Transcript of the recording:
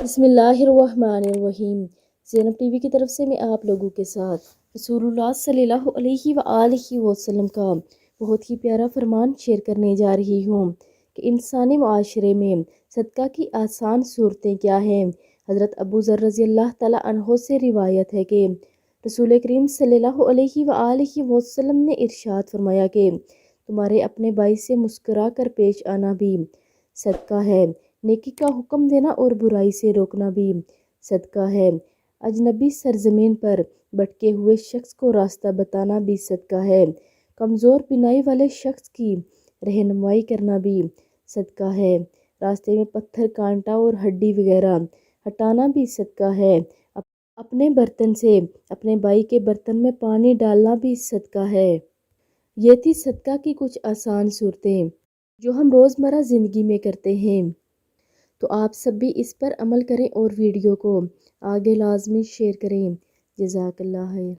بسم اللہ الرحمن الرحیم۔ زینب ٹی وی کی طرف سے میں آپ لوگوں کے ساتھ رسول اللہ صلی اللہ علیہ وآلہ وسلم کا بہت ہی پیارا فرمان شیئر کرنے جا رہی ہوں کہ انسانی معاشرے میں صدقہ کی آسان صورتیں کیا ہیں۔ حضرت ابو ذر رضی اللہ تعالیٰ عنہ سے روایت ہے کہ رسول کریم صلی اللہ علیہ وآلہ وسلم نے ارشاد فرمایا کہ تمہارے اپنے بھائی سے مسکرا کر پیش آنا بھی صدقہ ہے، نیکی کا حکم دینا اور برائی سے روکنا بھی صدقہ ہے، اجنبی سرزمین پر بھٹکے ہوئے شخص کو راستہ بتانا بھی صدقہ ہے، کمزور بینائی والے شخص کی رہنمائی کرنا بھی صدقہ ہے، راستے میں پتھر کانٹا اور ہڈی وغیرہ ہٹانا بھی صدقہ ہے، اپنے برتن سے اپنے بھائی کے برتن میں پانی ڈالنا بھی صدقہ ہے۔ یہ تھی صدقہ کی کچھ آسان صورتیں جو ہم روزمرہ زندگی میں کرتے ہیں، تو آپ سب بھی اس پر عمل کریں اور ویڈیو کو آگے لازمی شیئر کریں۔ جزاک اللہ خیر۔